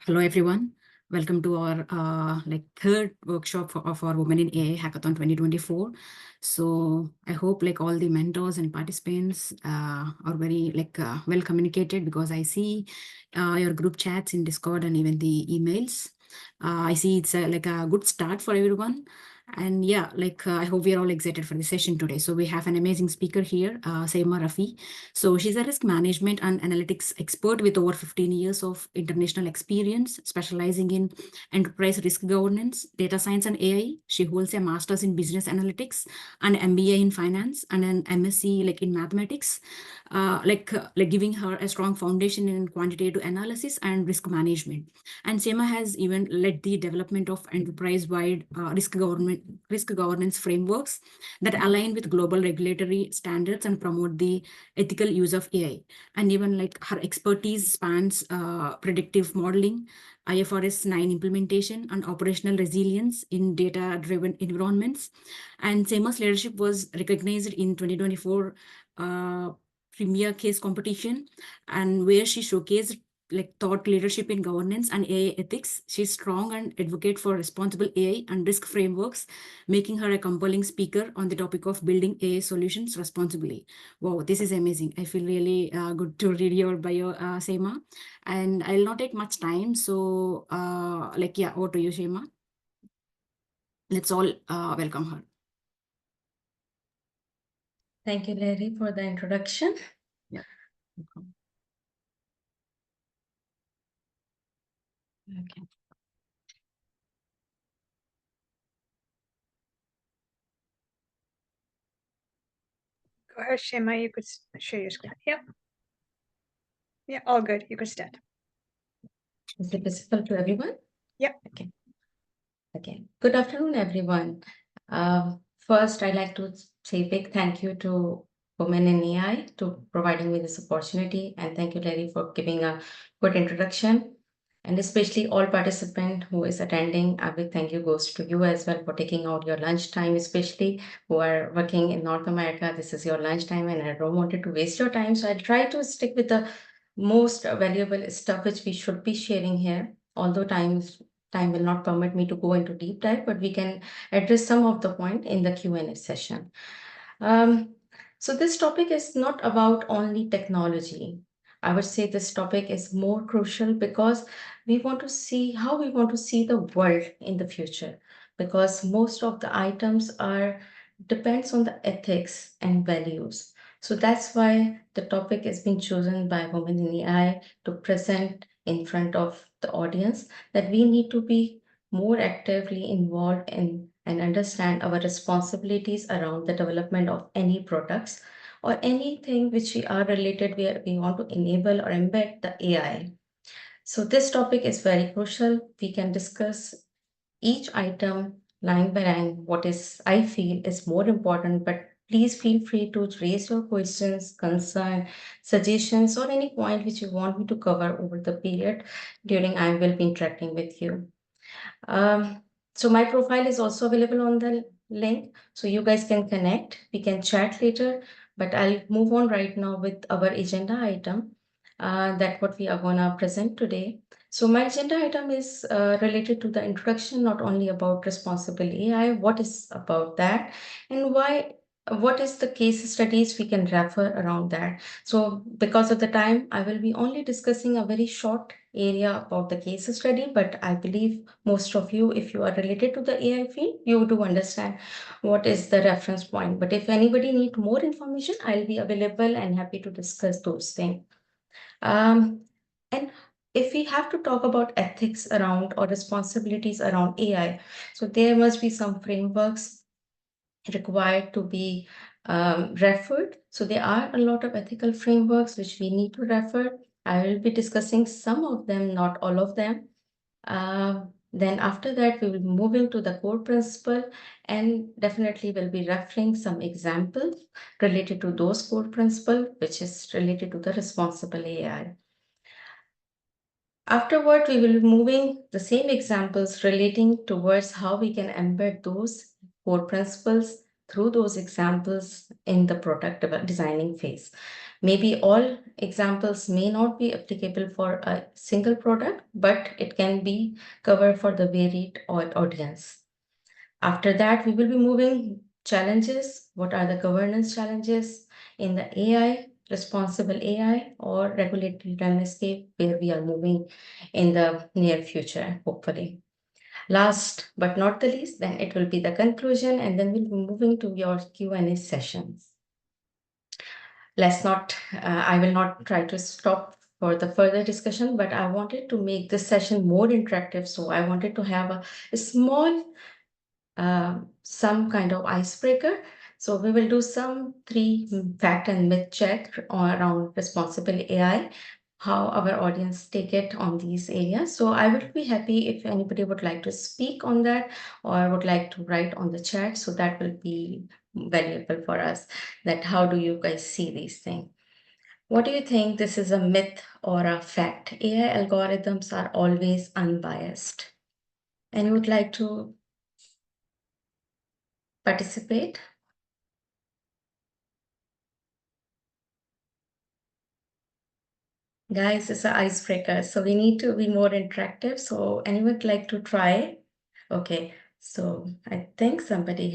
Hello, everyone. Welcome to our third workshop of our Women in AI Hackathon 2024. So I hope all the mentors and participants are very well communicated, because I see your group chats in Discord and even the emails. I see it's a good start for everyone. And yeah, I hope we are all excited for the session today. So we have an amazing speaker here, Saima R. So she's a risk management and analytics expert with over 15 years of international experience, specializing in enterprise risk governance, data science, and AI. She holds a master's in business analytics, an MBA in finance, and an MSc in mathematics, giving her a strong foundation in quantitative analysis and risk management. And Sema has even led the development of enterprise-wide risk governance frameworks that align with global regulatory standards and promote the ethical use of AI. And even her expertise spans predictive modeling, IFRS 9 implementation, and operational resilience in data-driven environments. And Sema's leadership was recognized in 2024 Premier Case Competition, and where she showcased thought leadership in governance and AI ethics. She's strong and advocate for responsible AI and risk frameworks, making her a compelling speaker on the topic of building AI solutions responsibly. Wow, this is amazing. I feel really good to read your bio, Seema. And I'll not take much time. So yeah, over to you, Seema. Let's all welcome her. Thank you, Larry, for the introduction. Yeah. Okay. Go ahead, Shema. You could share your screen. Yep. Yeah, all good. You could start. Is it visible to everyone? Yep. Okay. Okay. Good afternoon, everyone. First, I'd like to say a big thank you to Women in AI to providing me this opportunity. And thank you, Larry, for giving a good introduction. And especially all participant who is attending, a big thank you goes to you as well for taking out your lunch time, especially who are working in North America. This is your lunch time and I don't want to waste your time. So I'll try to stick with the most valuable stuff which we should be sharing here, although time will not permit me to go into deep dive, but we can address some of the point in the Q&A session. So this topic is not about only technology. I would say this topic is more crucial because we want to see how we want to see the world in the future, because most of the items are depends on the ethics and values. So that's why the topic has been chosen by Women in AI to present in front of the audience, that we need to be more actively involved in and understand our responsibilities around the development of any products or anything which we are related where we want to enable or embed the AI. So this topic is very crucial. We can discuss each item line by line, what is I feel is more important, but please feel free to raise your questions, concern, suggestions, or any point which you want me to cover over the period during I will be interacting with you. So my profile is also available on the link, so you guys can connect. We can chat later, but I'll move on right now with our agenda item. That what we are gonna present today. So my agenda item is related to the introduction, not only about responsible AI, what is about that, and why, what is the case studies we can refer around that. So because of the time, I will be only discussing a very short area about the case study, but I believe most of you, if you are related to the AI field, you do understand what is the reference point. But if anybody need more information, I'll be available and happy to discuss those things. And if we have to talk about ethics around or responsibilities around AI, so there must be some frameworks required to be referred. So there are a lot of ethical frameworks which we need to refer. I will be discussing some of them, not all of them. Then after that, we will move into the core principle and definitely will be referring some examples related to those core principles, which is related to the responsible AI. Afterward, we will be moving the same examples relating towards how we can embed those core principles through those examples in the product designing phase. Maybe all examples may not be applicable for a single product, but it can be covered for the varied audience. After that, we will be moving challenges. What are the governance challenges in the AI, responsible AI, or regulatory landscape where we are moving in the near future, hopefully. Last but not the least, then it will be the conclusion, and then we'll be moving to your Q&A sessions. I will not try to stop for the further discussion, but I wanted to make this session more interactive. So I wanted to have a small, some kind of icebreaker. So we will do some 3 fact and myth check around responsible AI, how our audience take it on these areas. So I would be happy if anybody would like to speak on that or would like to write on the chat. So that will be valuable for us, that how do you guys see these things? What do you think, this is a myth or a fact? AI algorithms are always unbiased. And you would like to participate? Guys, it's an icebreaker, so we need to be more interactive. So anyone would like to try? Okay, so I think somebody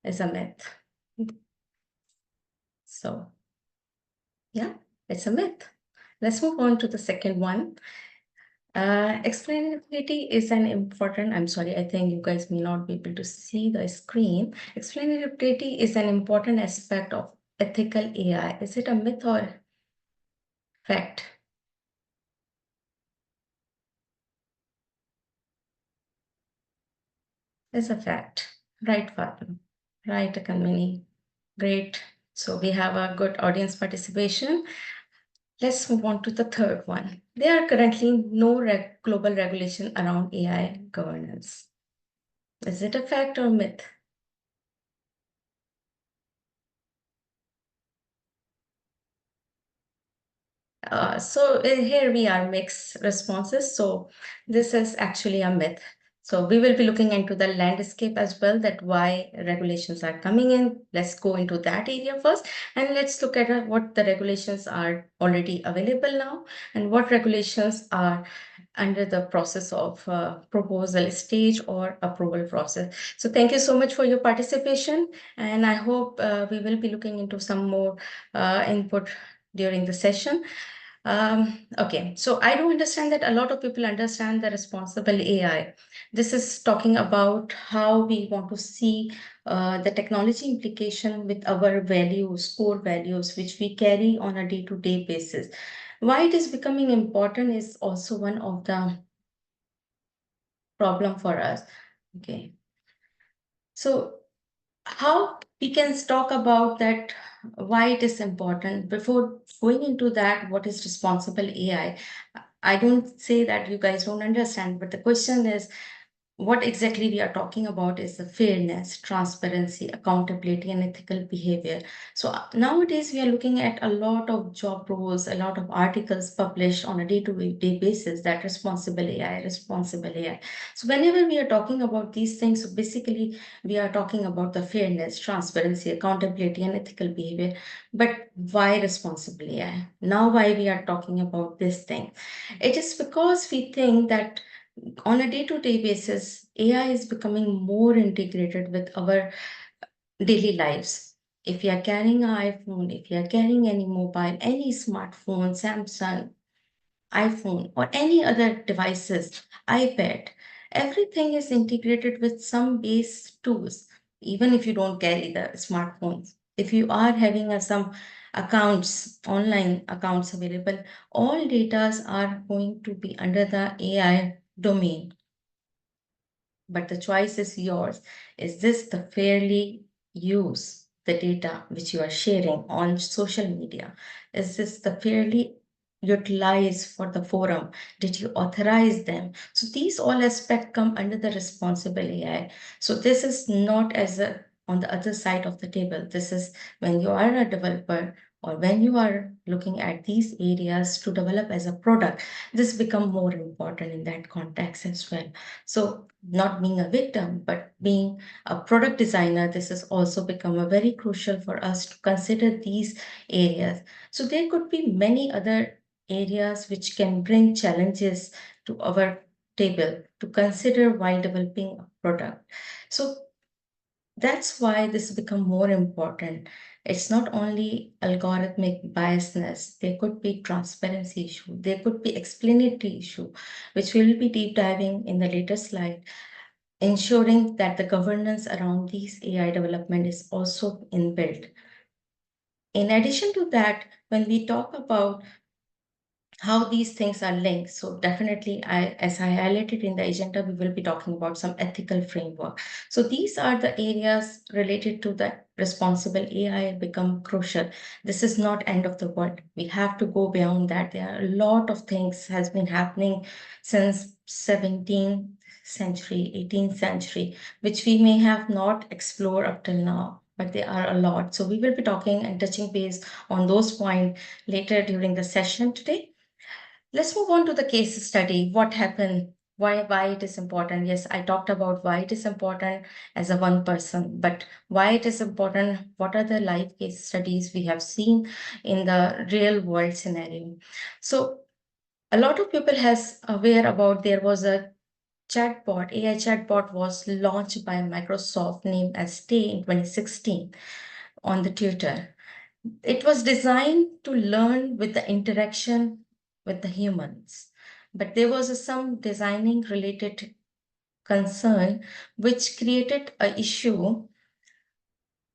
is a myth. So yeah, it's a myth. Let's move on to the second one. Explainability is an important, I'm sorry, I think you guys may not be able to see the screen. Explainability is an important aspect of ethical AI. Is it a myth or fact? It's a fact. Right, Fatima. Right, Akanmini. Great. So we have a good audience participation. Let's move on to the third one. There are currently no global regulation around AI governance. Is it a fact or myth? So here we are mixed responses. So this is actually a myth. So we will be looking into the landscape as well, that why regulations are coming in. Let's go into that area first, and let's look at what the regulations are already available now and what regulations are under the process of proposal stage or approval process. So thank you so much for your participation, and I hope we will be looking into some more input during the session. Okay, so I do understand that a lot of people understand the responsible AI. This is talking about how we want to see the technology implication with our values, core values, which we carry on a day-to-day basis. Why it is becoming important is also one of the problem for us. Okay, so how we can talk about that, why it is important. Before going into that, what is responsible AI? I don't say that you guys don't understand, but the question is, what exactly we are talking about is the fairness, transparency, accountability, and ethical behavior. So nowadays we are looking at a lot of job roles, a lot of articles published on a day-to-day basis, that responsible AI, responsible AI. So whenever we are talking about these things, so basically we are talking about the fairness, transparency, accountability, and ethical behavior. But why responsible AI? Now why we are talking about this thing? It is because we think that on a day-to-day basis, AI is becoming more integrated with our daily lives. If you are carrying an iPhone, if you are carrying any mobile, any smartphone, Samsung, iPhone, or any other devices, iPad, everything is integrated with some base tools. Even if you don't carry the smartphones, if you are having some accounts, online accounts available, all data are going to be under the AI domain. But the choice is yours. Is this the fairly use the data which you are sharing on social media? Is this the fairly utilized for the forum? Did you authorize them? So these all aspects come under the responsible AI. So this is not as a on the other side of the table. This is when you are a developer or when you are looking at these areas to develop as a product, this become more important in that context as well. So not being a victim, but being a product designer, this has also become a very crucial for us to consider these areas. So there could be many other areas which can bring challenges to our table to consider while developing a product. So that's why this become more important. It's not only algorithmic biasness, there could be transparency issue, there could be explanatory issue, which we will be deep diving in the later slide, ensuring that the governance around these AI development is also inbuilt. In addition to that, when we talk about how these things are linked. So definitely, as I highlighted in the agenda, we will be talking about some ethical framework. So these are the areas related to the responsible AI become crucial. This is not end of the world. We have to go beyond that. There are a lot of things has been happening since 17th century, 18th century, which we may have not explored up till now, but there are a lot. So we will be talking and touching base on those points later during the session today. Let's move on to the case study. What happened? Why it is important? Yes, I talked about why it is important as a one person, but why it is important? What are the live case studies we have seen in the real world scenario? So a lot of people has aware about there was a chatbot, AI chatbot was launched by Microsoft named as Stay in 2016 on the Twitter. It was designed to learn with the interaction with the humans, but there was some designing related concern which created a issue.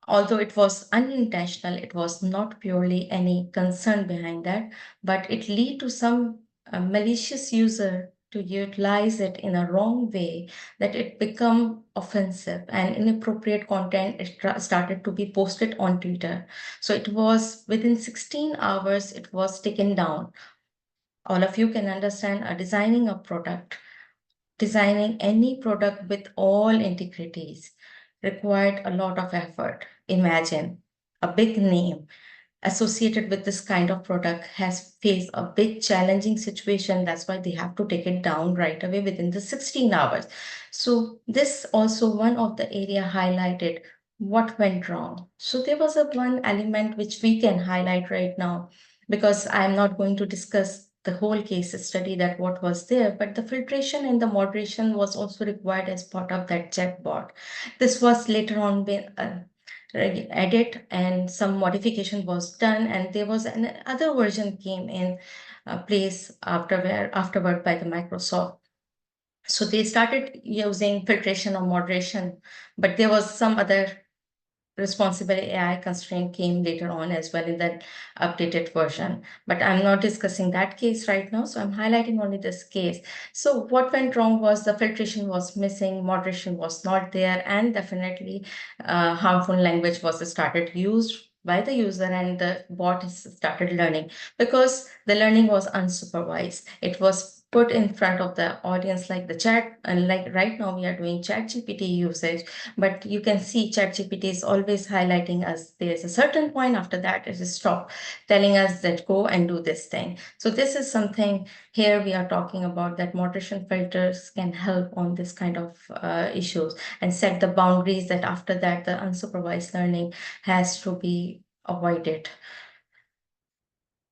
Although it was unintentional, it was not purely any concern behind that, but it lead to some malicious user to utilize it in a wrong way, that it become offensive and inappropriate content started to be posted on Twitter. So it was within 16 hours, it was taken down. All of you can understand designing a product, designing any product with all integrities required a lot of effort. Imagine a big name associated with this kind of product has faced a big challenging situation. That's why they have to take it down right away within the 16 hours. So this also one of the area highlighted what went wrong. So there was a one element which we can highlight right now, because I'm not going to discuss the whole case study that what was there, but the filtration and the moderation was also required as part of that chatbot. This was later on been edit and some modification was done, and there was another version came in place afterward by the Microsoft. So they started using filtration or moderation, but there was some other responsible AI constraint came later on as well in that updated version. But I'm not discussing that case right now, so I'm highlighting only this case. So what went wrong was the filtration was missing, moderation was not there, and definitely harmful language was started used by the user, and the bot started learning because the learning was unsupervised. It was put in front of the audience like the chat, and like right now we are doing chat GPT usage, but you can see ChatGPT is always highlighting us there's a certain point, after that it is stop, telling us that go and do this thing. So this is something here we are talking about, that moderation filters can help on this kind of issues and set the boundaries that after that the unsupervised learning has to be avoided.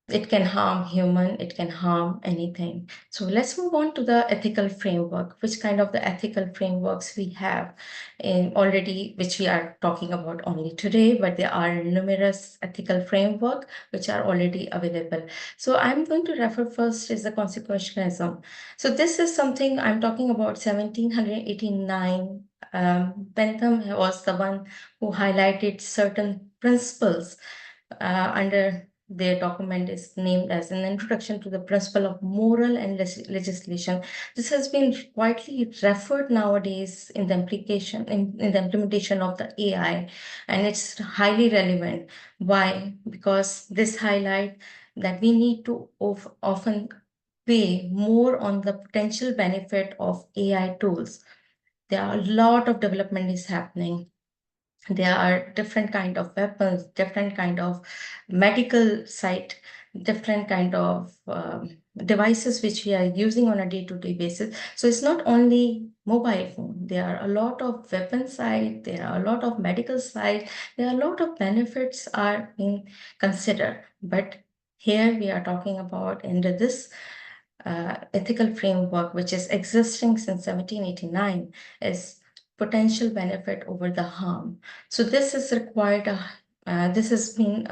It can harm human, it can harm anything. So let's move on to the ethical framework. Which kind of the ethical frameworks we have in already, which we are talking about only today, but there are numerous ethical framework which are already available. So I'm going to refer first is the consequentialism. So this is something I'm talking about 1789. Bentham was the one who highlighted certain principles under their document is named as an introduction to the principle of moral and legislation. This has been widely referred nowadays in the implication in the implementation of the AI, and it's highly relevant. Why? Because this highlight that we need to often pay more on the potential benefit of AI tools. There are a lot of development is happening. There are different kind of weapons, different kind of medical site, different kind of devices which we are using on a day-to-day basis. So it's not only mobile phone. There are a lot of weapon side, there are a lot of medical side, there are a lot of benefits are being considered. But here we are talking about under this ethical framework, which is existing since 1789, is potential benefit over the harm. So this is required, this has been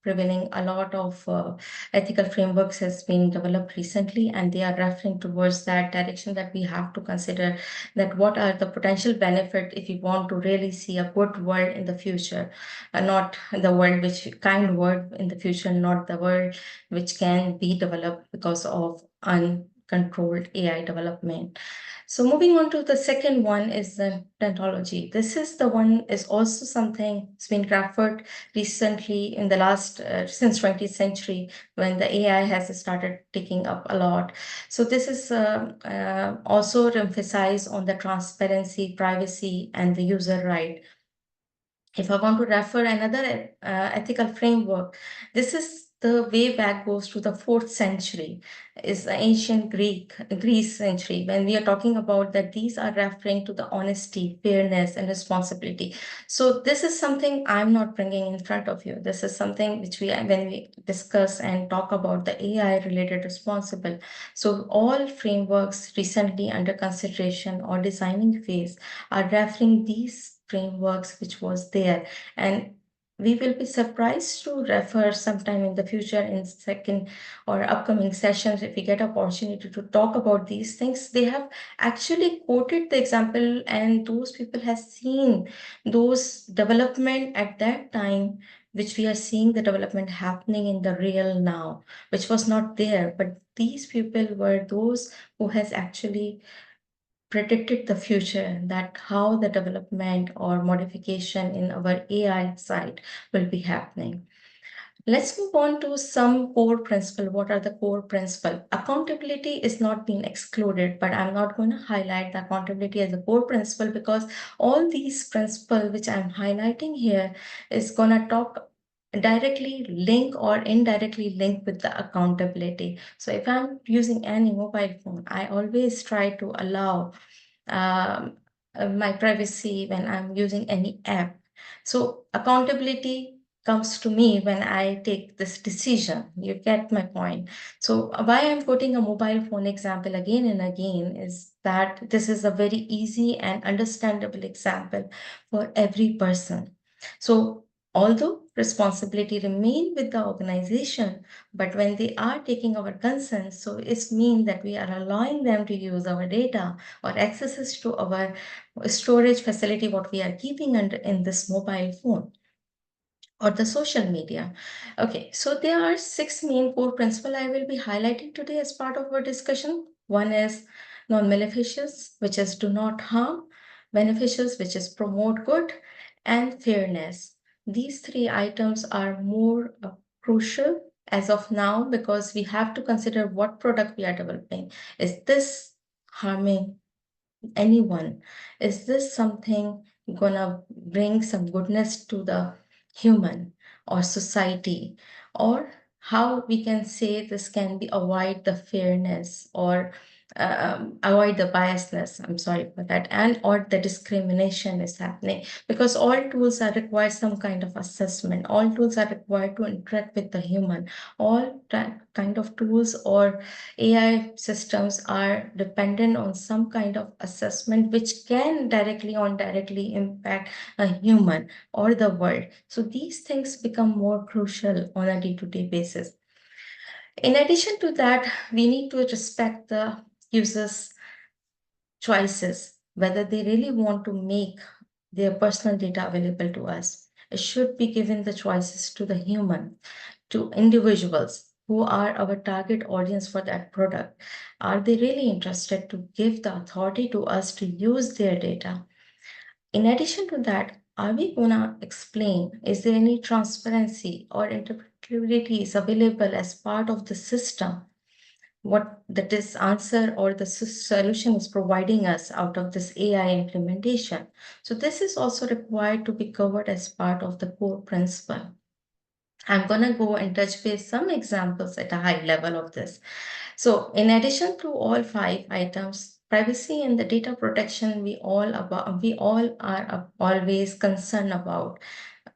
prevailing. A lot of ethical frameworks has been developed recently, and they are referring towards that direction, that we have to consider that what are the potential benefit if we want to really see a good world in the future, not the world which kind world in the future, not the world which can be developed because of uncontrolled AI development. So moving on to the second one is the technology. This is the one is also something that's been referred recently in the last since 20th century, when the AI has started taking up a lot. So this is also emphasized on the transparency, privacy, and the user right. If I want to refer another ethical framework, this is the way back goes to the 4th century, is the ancient Greece century. When we are talking about that, these are referring to the honesty, fairness, and responsibility. So this is something I'm not bringing in front of you. This is something which when we discuss and talk about the AI related responsible. So all frameworks recently under consideration or designing phase are referring these frameworks which was there, and we will be surprised to refer sometime in the future in second or upcoming sessions if we get opportunity to talk about these things. They have actually quoted the example, and those people have seen those development at that time, which we are seeing the development happening in the real now, which was not there. But these people were those who has actually predicted the future, that how the development or modification in our AI side will be happening. Let's move on to some core principle. What are the core principle? Accountability is not being excluded, but I'm not going to highlight the accountability as a core principle, because all these principles which I'm highlighting here is going to talk directly link or indirectly link with the accountability. So if I'm using any mobile phone, I always try to allow my privacy when I'm using any app. So accountability comes to me when I take this decision. You get my point. So why I'm quoting a mobile phone example again and again is that this is a very easy and understandable example for every person. So although responsibility remain with the organization, but when they are taking our consent, so it's mean that we are allowing them to use our data or accesses to our storage facility, what we are keeping under in this mobile phone or the social media. Okay, so there are 6 main core principles I will be highlighting today as part of our discussion. One is non-malicious, which is do not harm, beneficious, which is promote good, and fairness. These 3 items are more crucial as of now, because we have to consider what product we are developing. Is this harming anyone? Is this something gonna bring some goodness to the human or society? Or how we can say this can be avoid the fairness or avoid the biasness, I'm sorry for that, and or the discrimination is happening, because all tools are required some kind of assessment. All tools are required to interact with the human. All kind of tools or AI systems are dependent on some kind of assessment which can directly or indirectly impact a human or the world. So these things become more crucial on a day-to-day basis. In addition to that, we need to respect the users' choices, whether they really want to make their personal data available to us. It should be given the choices to the human, to individuals who are our target audience for that product. Are they really interested to give the authority to us to use their data? In addition to that, are we going to explain, is there any transparency or interpretability is available as part of the system? what this answer or the solution is providing us out of this AI implementation. So this is also required to be covered as part of the core principle. I'm going to go and touch base some examples at a high level of this. So in addition to all 5 items, privacy and the data protection we all are always concerned about.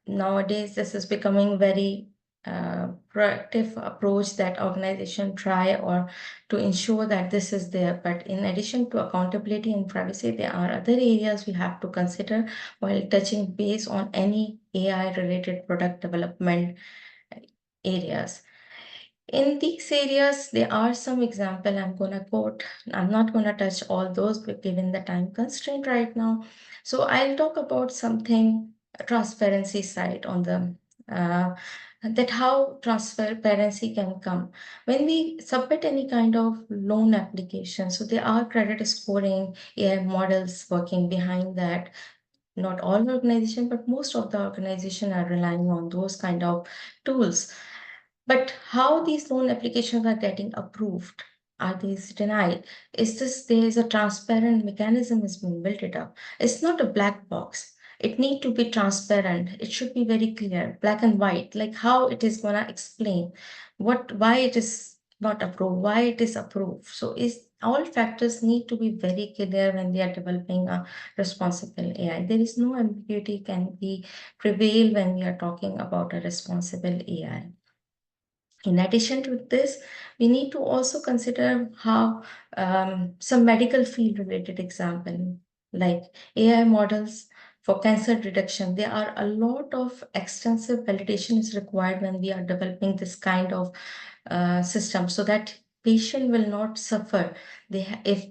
Nowadays, this is becoming very proactive approach that organization try or to ensure that this is there. But in addition to accountability and privacy, there are other areas we have to consider while touching base on any AI related product development areas. In these areas, there are some example I'm going to quote. I'm not going to touch all those given the time constraint right now. So I'll talk about something transparency side on the that how transparency can come when we submit any kind of loan application. So there are credit scoring AI models working behind that. Not all organization, but most of the organization are relying on those kind of tools. But how these loan applications are getting approved? Are these denied? Is this there is a transparent mechanism is being built it up? It's not a black box. It need to be transparent. It should be very clear, black and white, like how it is gonna explain why it is not approved, why it is approved. So is all factors need to be very clear when they are developing a responsible AI. There is no ambiguity can be prevail when we are talking about a responsible AI. In addition to this, we need to also consider how some medical field related example like AI models for cancer detection. There are a lot of extensive validation is required when we are developing this kind of system so that patient will not suffer. If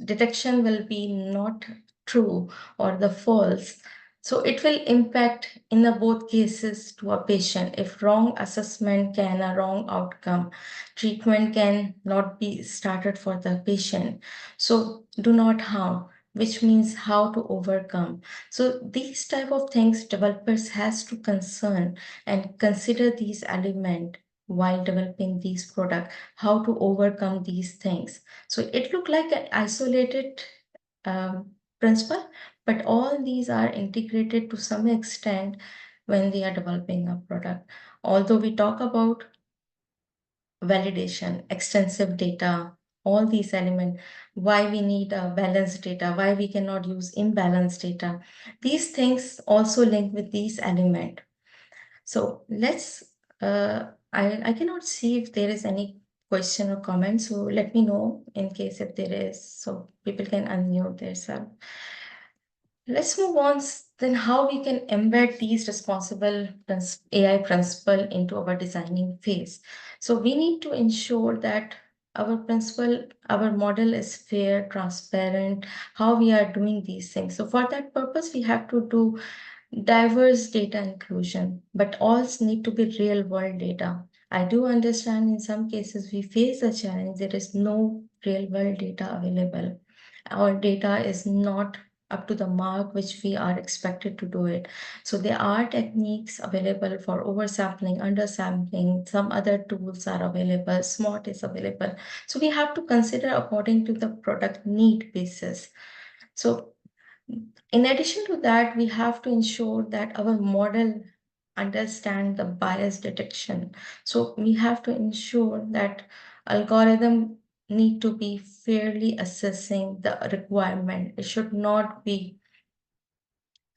detection will be not true or the false, so it will impact in the both cases to a patient. If wrong assessment can a wrong outcome, treatment can not be started for the patient. So do not harm, which means how to overcome. So these type of things developers has to concern and consider these elements while developing these products, how to overcome these things. So it looked like an isolated principle, but all these are integrated to some extent when we are developing a product. Although we talk about validation, extensive data, all these elements, why we need a balanced data, why we cannot use imbalanced data. These things also link with these elements. So let's, I cannot see if there is any question or comment. So let me know in case if there is, so people can unmute themselves. Let's move on then how we can embed these responsible AI principle into our designing phase. So we need to ensure that our principle, our model is fair, transparent, how we are doing these things. So for that purpose, we have to do diverse data inclusion, but all need to be real world data. I do understand in some cases we face a challenge, there is no real world data available. Our data is not up to the mark which we are expected to do it. So there are techniques available for oversampling, undersampling, some other tools are available, SMART is available. So we have to consider according to the product need basis. So in addition to that, we have to ensure that our model understand the bias detection. So we have to ensure that algorithm need to be fairly assessing the requirement. It should not be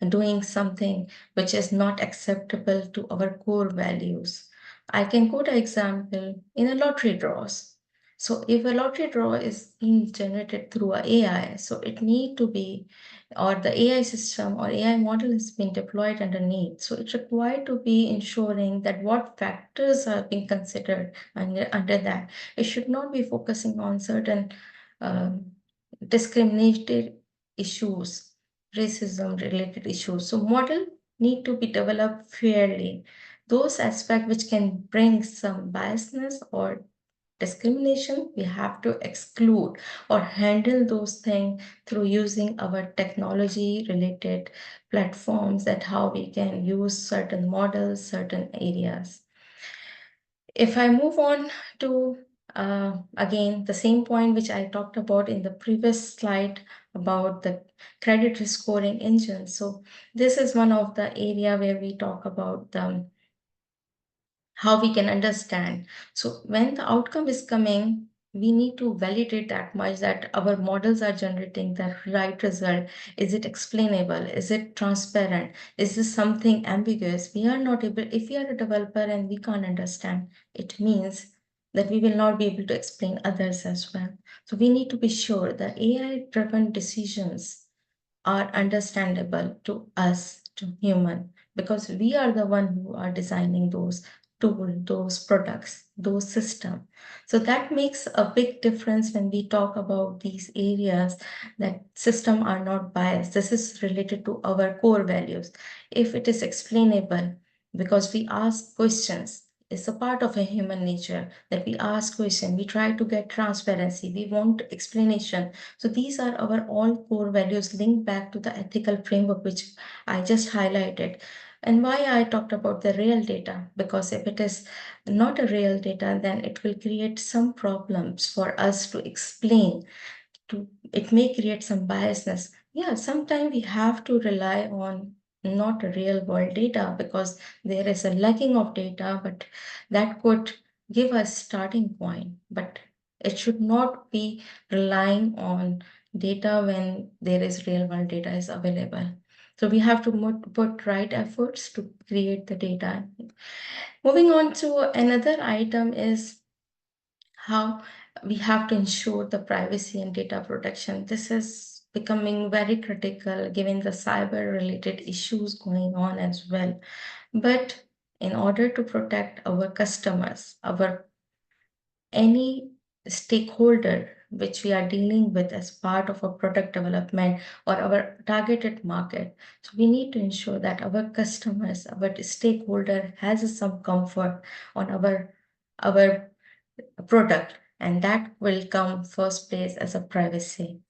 doing something which is not acceptable to our core values. I can quote an example in a lottery draws. So if a lottery draw is being generated through a AI, so it need to be, or the AI system or AI model has been deployed underneath. So it's required to be ensuring that what factors are being considered under that. It should not be focusing on certain discriminated issues, racism related issues. So model need to be developed fairly. Those aspects which can bring some biasness or discrimination, we have to exclude or handle those things through using our technology related platforms, that how we can use certain models, certain areas. If I move on to again, the same point which I talked about in the previous slide about the credit risk scoring engine. So this is one of the area where we talk about how we can understand. So when the outcome is coming, we need to validate that much that our models are generating the right result. Is it explainable? Is it transparent? Is this something ambiguous? We are not able, if we are a developer and we can't understand, it means that we will not be able to explain others as well. So we need to be sure that AI-driven decisions are understandable to us, to human, because we are the one who are designing those tools, those products, those systems. So that makes a big difference when we talk about these areas, that system are not biased. This is related to our core values. If it is explainable, because we ask questions, it's a part of a human nature that we ask questions, we try to get transparency, we want explanation. So these are our all core values linked back to the ethical framework, which I just highlighted. And why I talked about the real data, because if it is not a real data, then it will create some problems for us to explain. It may create some biasness. Yeah, sometimes we have to rely on not real world data because there is a lacking of data, but that could give us starting point. But it should not be relying on data when there is real world data is available. So we have to put right efforts to create the data. Moving on to another item is how we have to ensure the privacy and data protection. This is becoming very critical given the cyber related issues going on as well. But in order to protect our customers, any stakeholder which we are dealing with as part of a product development or our targeted market. So we need to ensure that our customers, our stakeholder has some comfort on our product, and that will come first place as a privacy.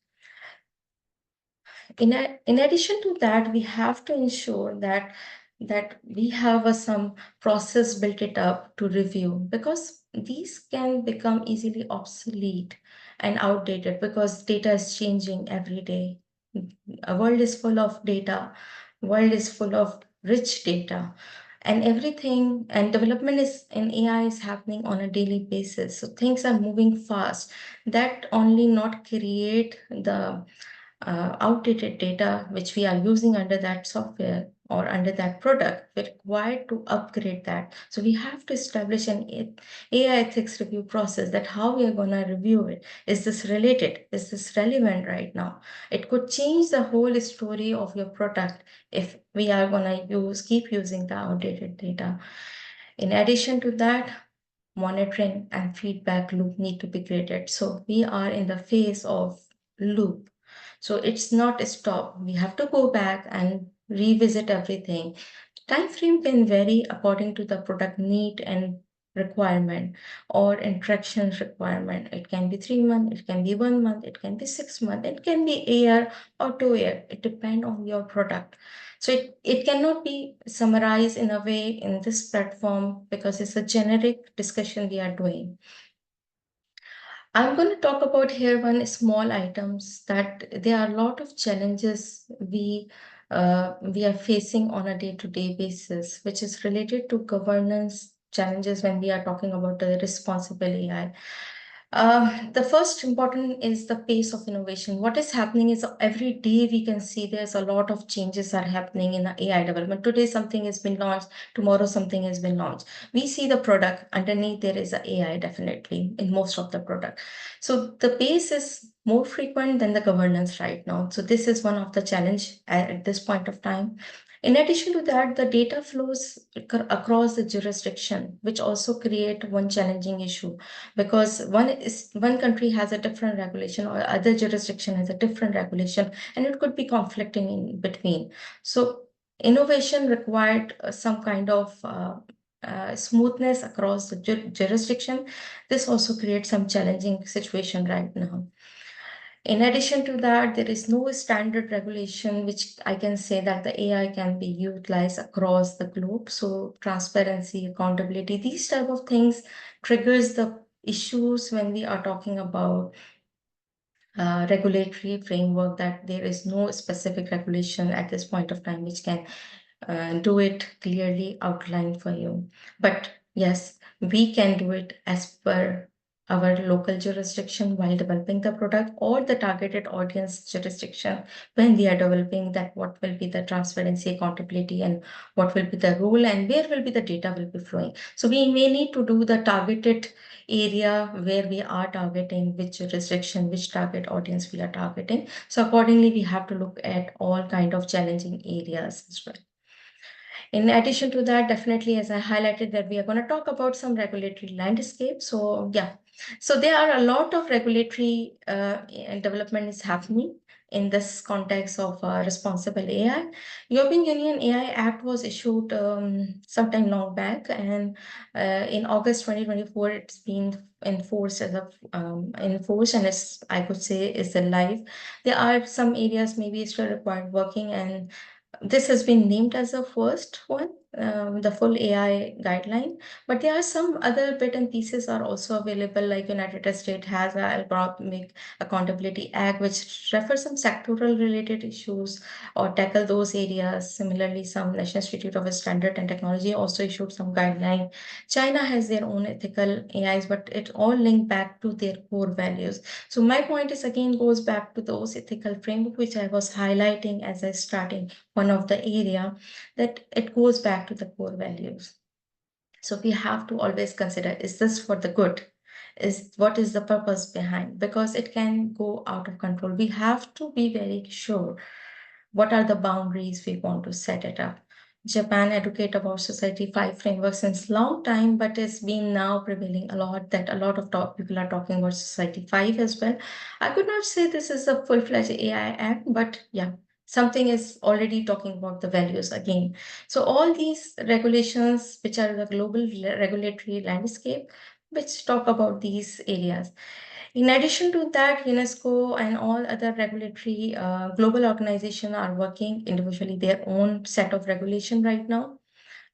In addition to that, we have to ensure that we have some process built it up to review, because these can become easily obsolete and outdated because data is changing every day. A world is full of data, world is full of rich data, and everything and development is in AI is happening on a daily basis. So things are moving fast. That only not create the outdated data which we are using under that software or under that product. We're required to upgrade that. So we have to establish an AI ethics review process, that how we are going to review it. Is this related? Is this relevant right now? It could change the whole story of your product if we are going to keep using the outdated data. In addition to that, monitoring and feedback loop need to be created. So we are in the phase of loop. So it's not a stop. We have to go back and revisit everything. Time frame can vary according to the product need and requirement or interactions requirement. It can be 3 months, it can be 1 month, it can be 6 months, it can be a year or 2 years. It depends on your product. So it cannot be summarized in a way in this platform because it's a generic discussion we are doing. I'm going to talk about here one small items that there are a lot of challenges we are facing on a day-to-day basis, which is related to governance challenges when we are talking about the responsible AI. The first important is the pace of innovation. What is happening is every day we can see there's a lot of changes are happening in the AI development. Today something has been launched, tomorrow something has been launched. We see the product, underneath there is a AI definitely in most of the product. So the pace is more frequent than the governance right now. So this is one of the challenge at this point of time. In addition to that, the data flows across the jurisdiction, which also create one challenging issue, because one country has a different regulation or other jurisdiction has a different regulation, and it could be conflicting in between. So innovation required some kind of smoothness across the jurisdiction. This also creates some challenging situation right now. In addition to that, there is no standard regulation which I can say that the AI can be utilized across the globe. So transparency, accountability, these type of things triggers the issues when we are talking about regulatory framework, that there is no specific regulation at this point of time which can do it clearly outlined for you. But yes, we can do it as per our local jurisdiction while developing the product, or the targeted audience jurisdiction when we are developing that, what will be the transparency, accountability, and what will be the role, and where will be the data will be flowing. So we may need to do the targeted area where we are targeting, which jurisdiction, which target audience we are targeting. So accordingly, we have to look at all kind of challenging areas as well. In addition to that, definitely, as I highlighted, that we are going to talk about some regulatory landscape. So yeah, so there are a lot of regulatory development is happening in this context of responsible AI. European Union AI Act was issued sometime long back, and in August 2024, it's been enforced as a enforced, and it's, I could say, is alive. There are some areas maybe still required working, and this has been named as the first one, the full AI guideline. But there are some other bit and pieces are also available, like United States has a Algorithmic Accountability Act, which refers some sectoral related issues or tackle those areas. Similarly, some National Institute of Standard and Technology also issued some guideline. China has their own ethical AIs, but it all linked back to their core values. So my point is again goes back to those ethical framework which I was highlighting as I starting one of the area, that it goes back to the core values. So we have to always consider, is this for the good? What is the purpose behind? Because it can go out of control. We have to be very sure what are the boundaries we want to set it up. Japan educate about Society 5 framework since long time, but it's been now prevailing a lot that a lot of people are talking about Society 5 as well. I could not say this is a full-fledged AI act, but yeah, something is already talking about the values again. So all these regulations, which are the global regulatory landscape, which talk about these areas. In addition to that, UNESCO and all other regulatory global organizations are working individually their own set of regulation right now.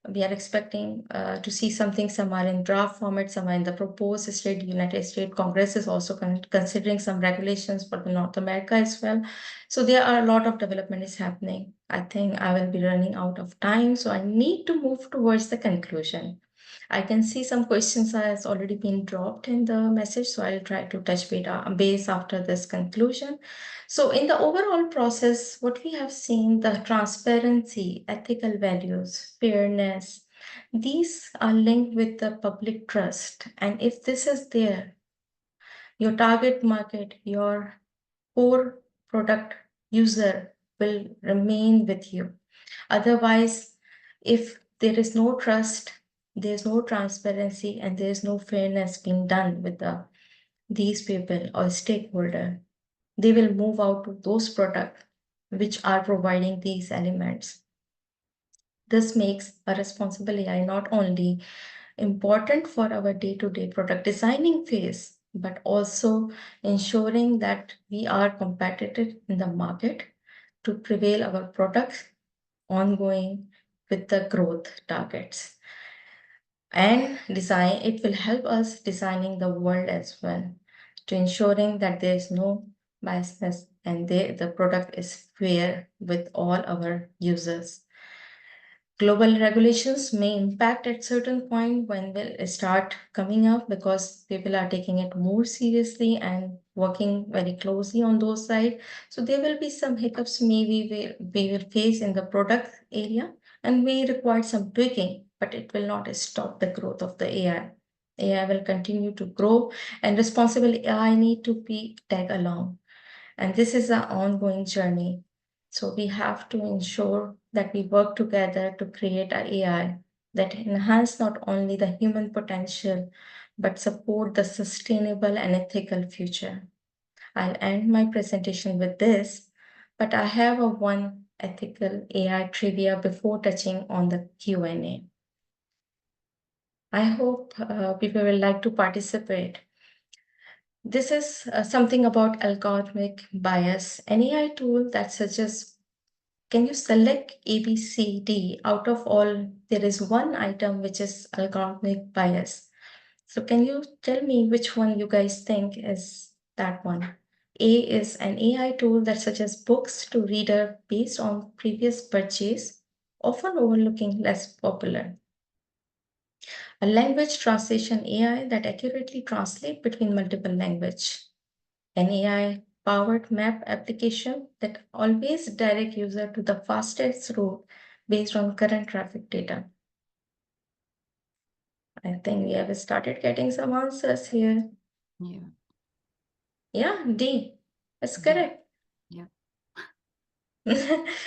We are expecting to see something. Some are in draft format, some are in the proposed state. United States Congress is also considering some regulations for the North America as well. So there are a lot of development is happening. I think I will be running out of time, so I need to move towards the conclusion. I can see some questions has already been dropped in the message, so I'll try to touch base after this conclusion. So in the overall process, what we have seen, the transparency, ethical values, fairness, these are linked with the public trust. And if this is there, your target market, your core product user will remain with you. Otherwise, if there is no trust, there's no transparency, and there's no fairness being done with these people or stakeholder, they will move out to those products which are providing these elements. This makes a responsible AI not only important for our day-to-day product designing phase, but also ensuring that we are competitive in the market to prevail our products ongoing with the growth targets. And design, it will help us designing the world as well, to ensuring that there is no biasness and the product is fair with all our users. Global regulations may impact at certain point when will start coming up, because people are taking it more seriously and working very closely on those sides. So there will be some hiccups maybe we will face in the product area, and we require some tweaking, but it will not stop the growth of the AI. AI will continue to grow, and responsible AI need to be tag along. And this is an ongoing journey. So we have to ensure that we work together to create an AI that enhance not only the human potential, but support the sustainable and ethical future. I'll end my presentation with this, but I have a one ethical AI trivia before touching on the Q&A. I hope people will like to participate. This is something about algorithmic bias. An AI tool that suggests, can you select A, B, C, D? Out of all, there is one item which is algorithmic bias. So can you tell me which one you guys think is that one? A is an AI tool that suggests books to reader based on previous purchase, often overlooking less popular. A language translation AI that accurately translate between multiple language. An AI powered map application that always direct user to the fastest route based on current traffic data. I think we have started getting some answers here. Yeah. Yeah, D. That's Yeah. correct. Yeah.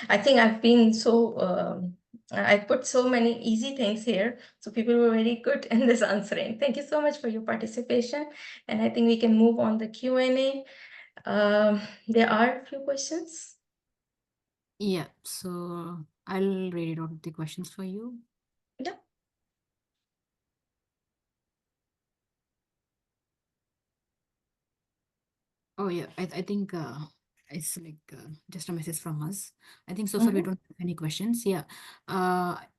I think I've been so I put so many easy things here, so people were very good in this answering. Thank you so much for your participation, and I think we can move on the Q&A. There are a few questions. Yeah. So I'll read out the questions for you. Yeah. Oh yeah, I think it's like just a message from us. I think so far we don't have any questions. Yeah,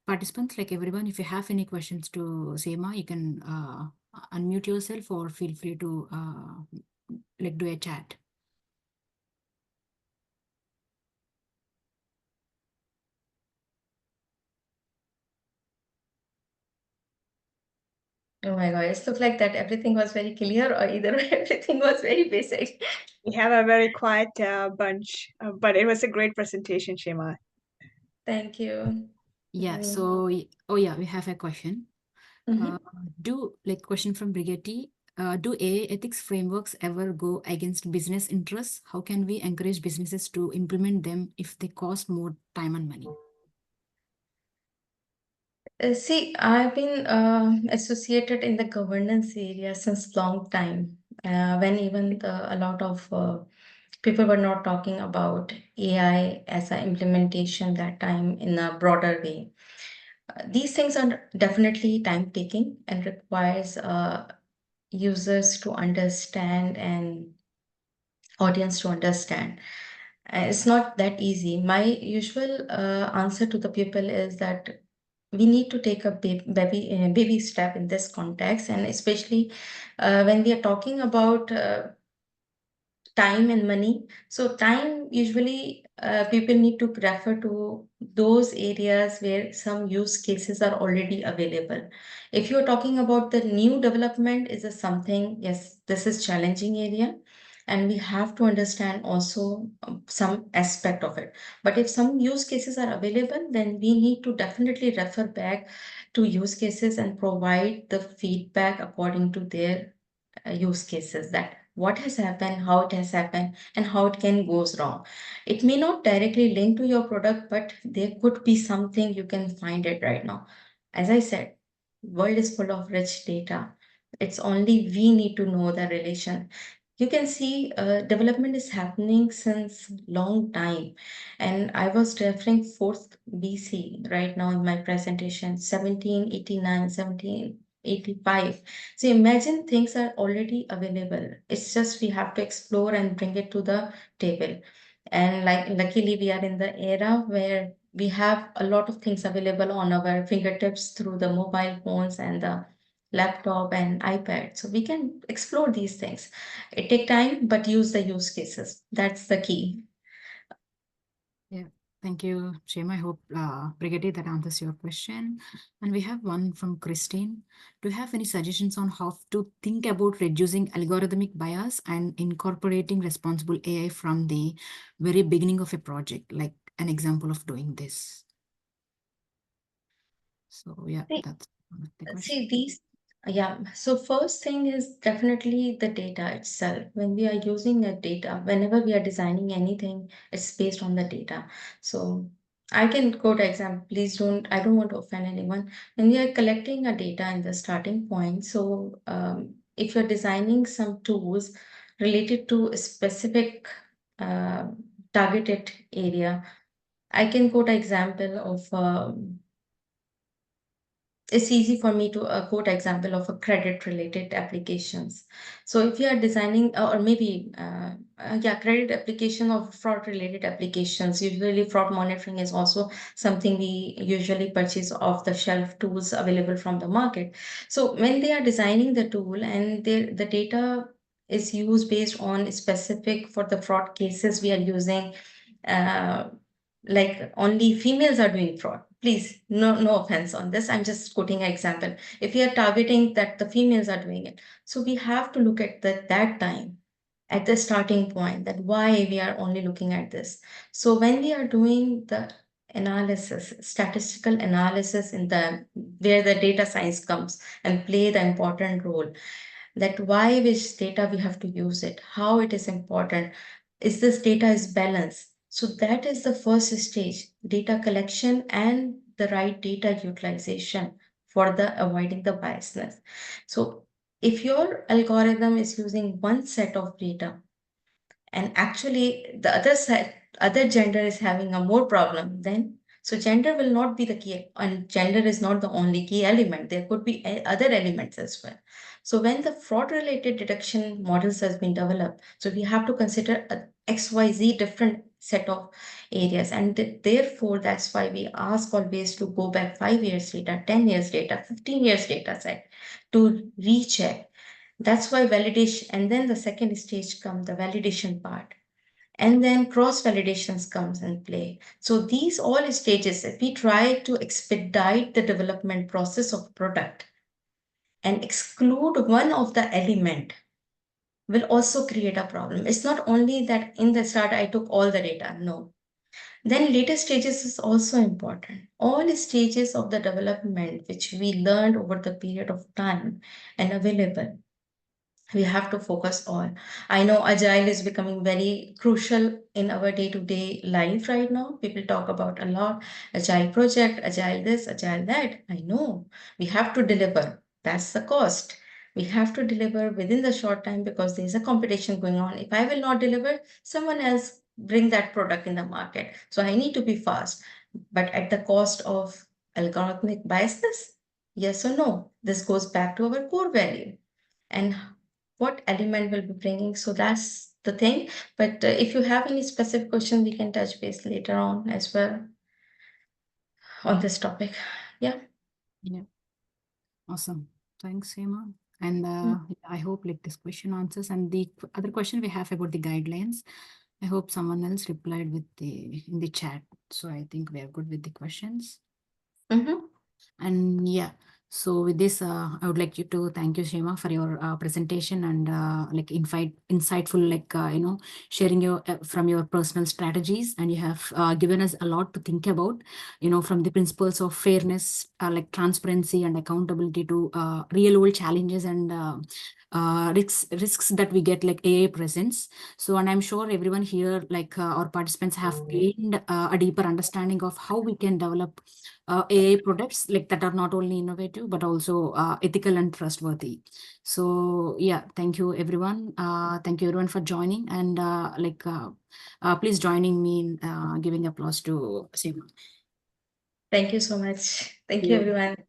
participants, like everyone, if you have any questions to Seema, you can unmute yourself or feel free to like do a chat. Oh my God, it looked like that everything was very clear, or either everything was very basic. We have a very quiet bunch, but it was a great presentation, Shema. Thank you. Yeah. So oh yeah, we have a question. Mhm. Do like question from Brigatti. Do AI ethics frameworks ever go against business interests? How can we encourage businesses to implement them if they cost more time and money? See, I've been associated in the governance area since long time. When even a lot of people were not talking about AI as an implementation that time in a broader way. These things are definitely time taking and requires users to understand and audience to understand. It's not that easy. My usual answer to the people is that we need to take a baby step in this context, and especially when we are talking about time and money. So time, usually people need to refer to those areas where some use cases are already available. If you're talking about the new development, is a something, yes, this is challenging area, and we have to understand also some aspect of it. But if some use cases are available, then we need to definitely refer back to use cases and provide the feedback according to their use cases, that what has happened, how it has happened, and how it can goes wrong. It may not directly link to your product, but there could be something you can find it right now. As I said, world is full of rich data. It's only we need to know the relation. You can see development is happening since long time, and I was referring 4th BC right now in my presentation, 1789, 1785. So imagine things are already available. It's just we have to explore and bring it to the table. And like luckily we are in the era where we have a lot of things available on our fingertips through the mobile phones and the laptop and iPad. So we can explore these things. It take time, but use the use cases. That's the key. Yeah, thank you, Shema. I hope, Brigadier, that answers your question. And we have one from Christine. Do you have any suggestions on how to think about reducing algorithmic bias and incorporating responsible AI from the very beginning of a project, like an example of doing this? So yeah, See, that's one of the question. See, these, yeah. So first thing is definitely the data itself. When we are using a data, whenever we are designing anything, it's based on the data. So I can quote example. Please don't. I don't want to offend anyone. When we are collecting a data in the starting point, so if you're designing some tools related to a specific uh, targeted area, I can quote example of. It's easy for me to quote example of a credit related applications. So if you are designing or maybe credit application or fraud related applications. Usually fraud monitoring is also something we usually purchase off the shelf tools available from the market. So when they are designing the tool and the data is used based on specific for the fraud cases we are using, like only females are doing fraud. Please, no offense on this. I'm just quoting an example. If we are targeting that the females are doing it, so we have to look at that time at the starting point, that why we are only looking at this. So when we are doing the analysis, statistical analysis in the where the data science comes and play the important role, that why which data we have to use it, how it is important, is this data is balanced. So that is the first stage, data collection and the right data utilization for the avoiding the biasness. So if your algorithm is using one set of data and actually the other gender is having a more problem, then so gender will not be the key, and gender is not the only key element. There could be other elements as well. So when the fraud related detection models has been developed, so we have to consider a XYZ different set of areas, and therefore that's why we ask always to go back 5 years data, 10 years data, 15 years data set to recheck. That's why validation, and then the second stage comes the validation part, and then cross validations comes in play. So these all stages, if we try to expedite the development process of product and exclude one of the element, will also create a problem. It's not only that in the start I took all the data, no. Then later stages is also important. All stages of the development which we learned over the period of time and available, we have to focus on. I know agile is becoming very crucial in our day-to-day life right now. People talk about a lot, agile project, agile this, agile that. I know we have to deliver. That's the cost. We have to deliver within the short time because there's a competition going on. If I will not deliver, someone else bring that product in the market. So I need to be fast, but at the cost of algorithmic biasness? Yes or no? This goes back to our core value. And what element will be bringing. So that's the thing. But if you have any specific question, we can touch base later on as well on this topic. Yeah. Yeah. Awesome. Thanks, Seema. And I hope like this question answers. And the other question we have about the guidelines, I hope someone else replied with in the chat. So I think we are good with the questions. And yeah, so with this, I would like you to thank you, Shema, for your presentation and like insightful, like, sharing your from your personal strategies. And you have given us a lot to think about, from the principles of fairness, like transparency and accountability to real world challenges and risks that we get like AI presents. So, and I'm sure everyone here, like our participants have gained a deeper understanding of how we can develop AI products like that are not only innovative but also ethical and trustworthy. So yeah, thank you everyone. Thank you everyone for joining, and please joining me in giving applause to Seema. Thank you so much. Thank you everyone.